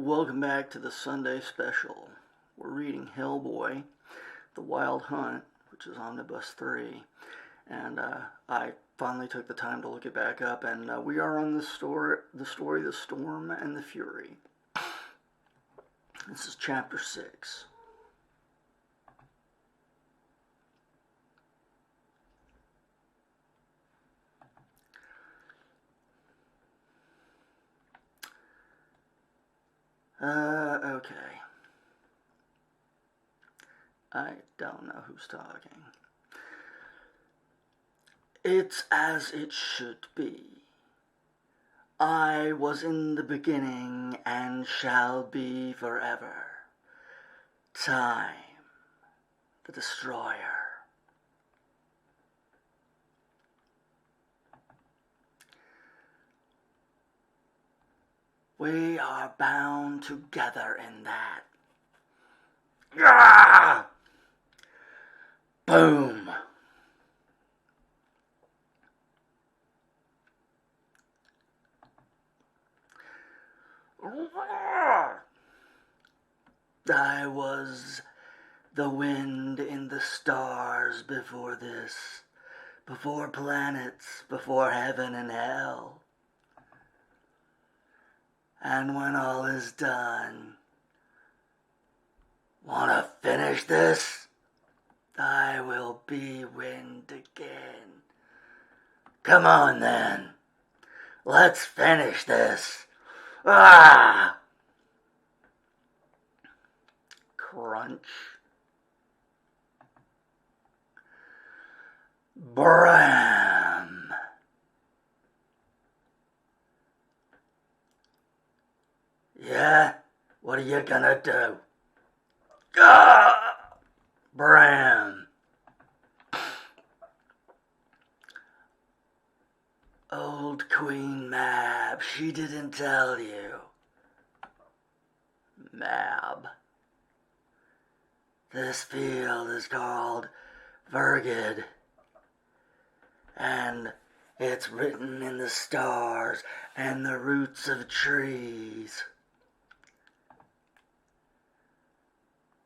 Welcome back to the Sunday special. We're reading Hellboy, The Wild Hunt, which is Omnibus 3. And I finally took the time to look it back up, and we are on the story, The Storm and the Fury. This is chapter 6. Okay. I don't know who's talking. It's as it should be. I was in the beginning and shall be forever. Time, the destroyer. We are bound together in that. Gah! Boom! I was the wind in the stars before this, before planets, before heaven and hell. And when all is done, wanna finish this? I will be wind again. Come on then, let's finish this. Ah! Crunch. Bram. Yeah? What are you gonna do? Ah! Bram. Old Queen Mab, she didn't tell you. Mab. This field is called Vergid, and it's written in the stars and the roots of trees.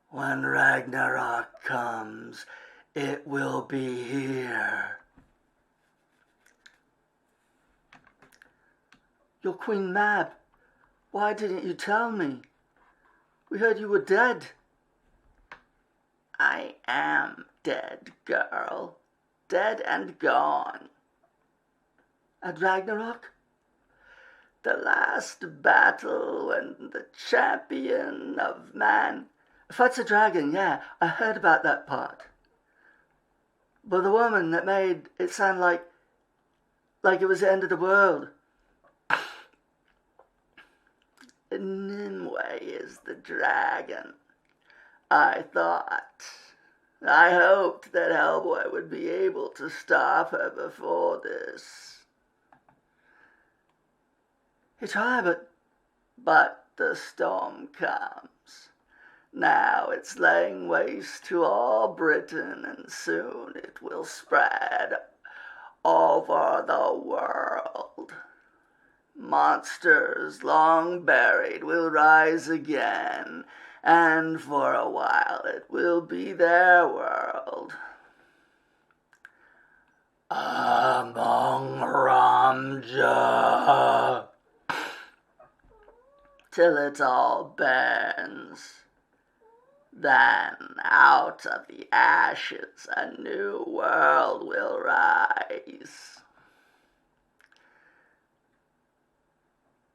When Ragnarok comes, it will be here. Your Queen Mab, why didn't you tell me? We heard you were dead. I am dead, girl. Dead and gone. At Ragnarok? The last battle when the champion of man fights a dragon, yeah, I heard about that part. But the woman that made it sound like it was the end of the world. Nimue is the dragon. I hoped that Hellboy would be able to stop her before this. He tried, but the storm comes. Now it's laying waste to all Britain, and soon it will spread over the world. Monsters long buried will rise again, and for a while it will be their world. Among Ramja, till it all burns. Then out of the ashes a new world will rise.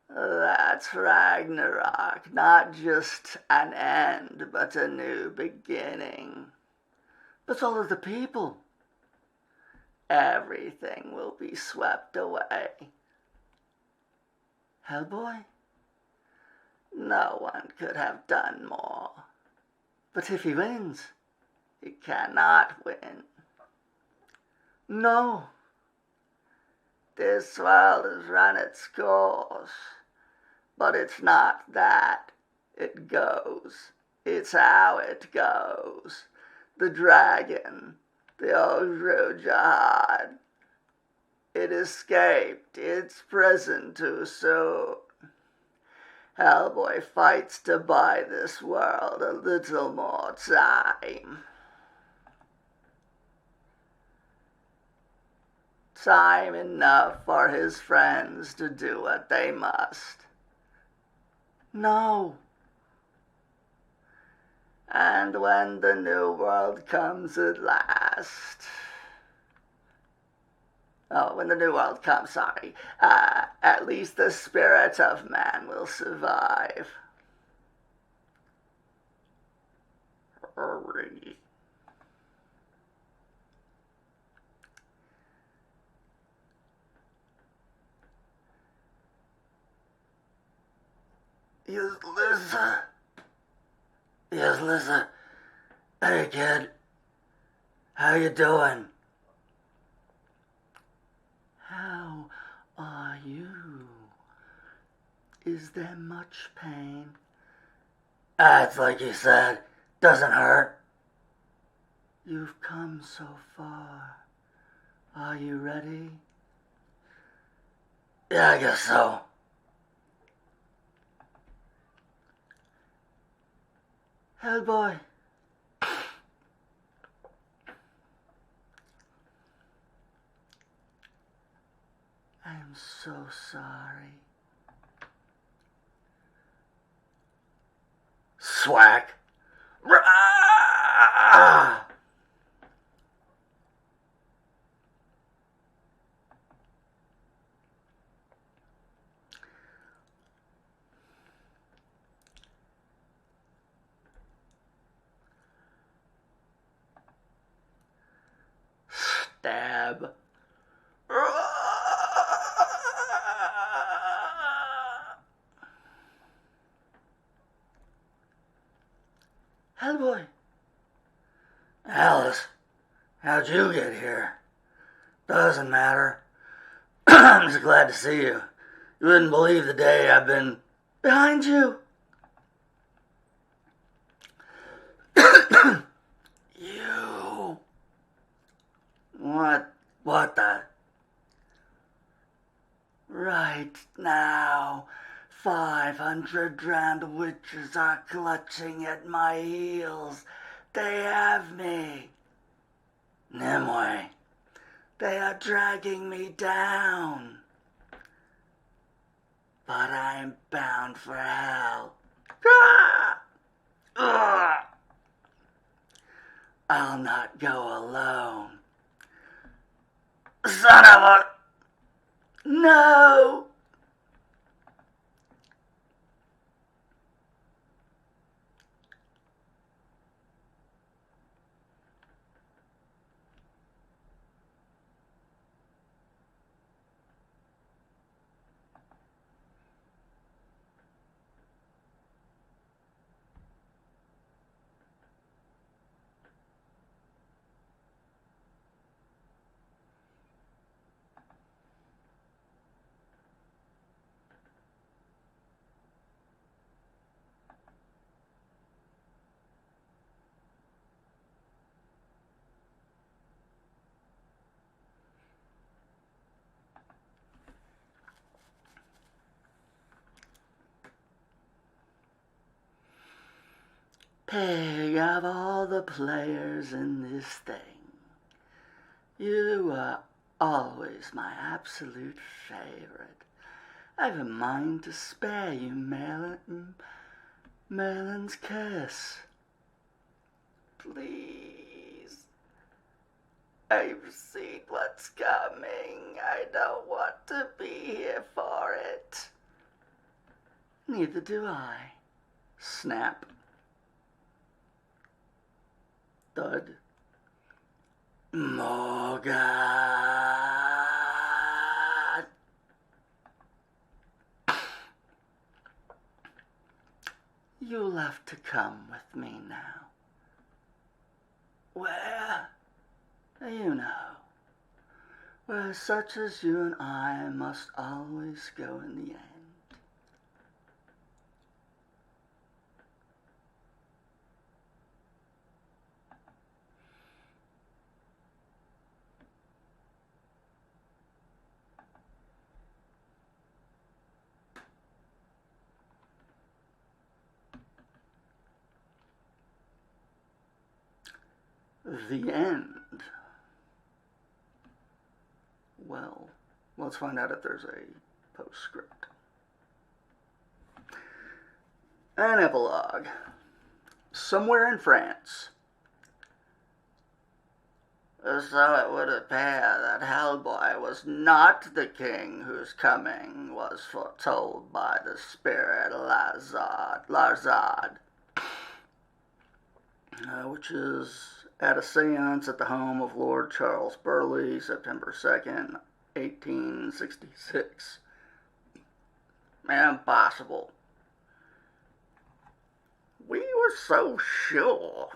That's Ragnarok, not just an end, but a new beginning. But all of the people, everything will be swept away. Hellboy? No one could have done more. But if he wins, he cannot win. No. This world has run its course. But it's not that. It goes. It's how it goes. The dragon, the Ojrojahad. It escaped its prison too soon. Hellboy fights to buy this world a little more time. Time enough for his friends to do what they must. No. And when the new world comes at last... Oh, when the new world comes, sorry. At least the spirit of man will survive. Hurry. Yes, Lisa. Yes, Lisa. Hey, kid. How you doing? How are you? Is there much pain? It's like you said. Doesn't hurt. You've come so far. Are you ready? Yeah, I guess so. Hellboy. I'm so sorry. Swack. Stab. Hellboy. Alice, how'd you get here? Doesn't matter. I'm just glad to see you. You wouldn't believe the day I've been behind you. You. What the? Right now, 500 drowned witches are clutching at my heels. They have me. Nimue, they are dragging me down. But I'm bound for hell. I'll not go alone. Son of a... No! Pig of all the players in this thing, you are always my absolute favorite. I've a mind to spare you Merlin's curse. Please. I've seen what's coming. I don't want to be here for it. Neither do I. Snap. Thud. Morgan. You'll have to come with me now. Where? You know, where such as you and I must always go in the end. The end. Well, let's find out if there's a postscript. An epilogue. Somewhere in France. So it would appear that Hellboy was not the king whose coming was foretold by the spirit Larzad, which is at a seance at the home of Lord Charles Burleigh, September 2nd, 1866. Impossible. We were so sure.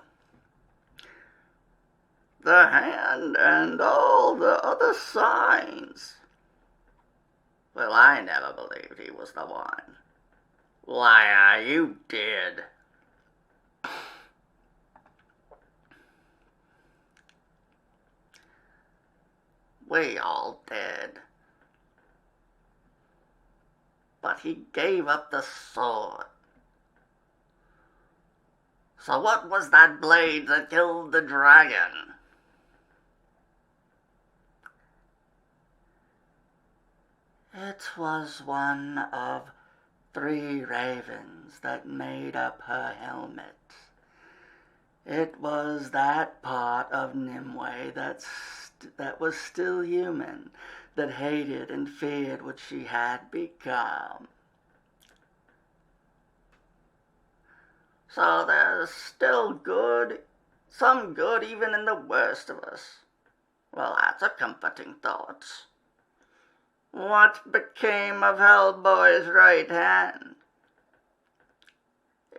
The hand and all the other signs. Well, I never believed he was the one. Liar, you did. We all did. But he gave up the sword. So what was that blade that killed the dragon? It was one of 3 ravens that made up her helmet. It was that part of Nimue that was still human, that hated and feared what she had become. So there's still good, some good even in the worst of us. Well, that's a comforting thought. What became of Hellboy's right hand?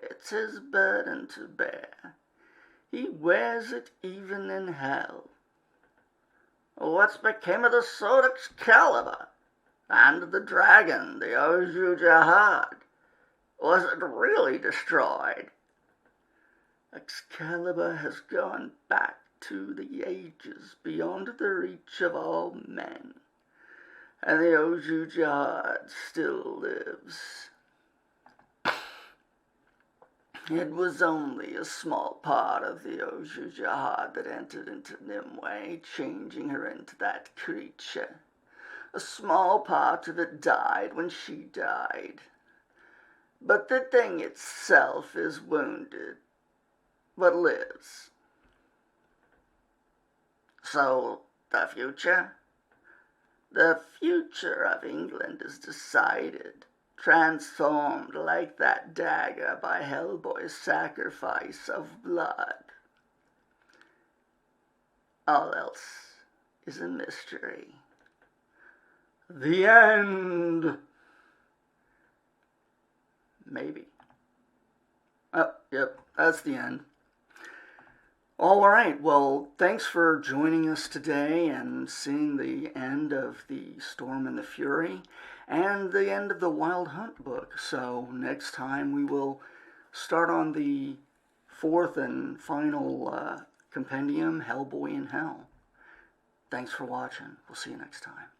It's his burden to bear. He wears it even in hell. What's became of the sword Excalibur? And the dragon, the Oju Jahad? Was it really destroyed? Excalibur has gone back to the ages beyond the reach of all men. And the Oju Jahad still lives. It was only a small part of the Oju Jahad that entered into Nimue, changing her into that creature. A small part of it died when she died. But the thing itself is wounded, but lives. So, the future? The future of England is decided, transformed like that dagger by Hellboy's sacrifice of blood. All else is a mystery. The end. Maybe. Oh, yep, that's the end. All right, well, thanks for joining us today and seeing the end of the Storm and the Fury and the end of the Wild Hunt book. So next time we will start on the 4th and final compendium, Hellboy in Hell. Thanks for watching. We'll see you next time.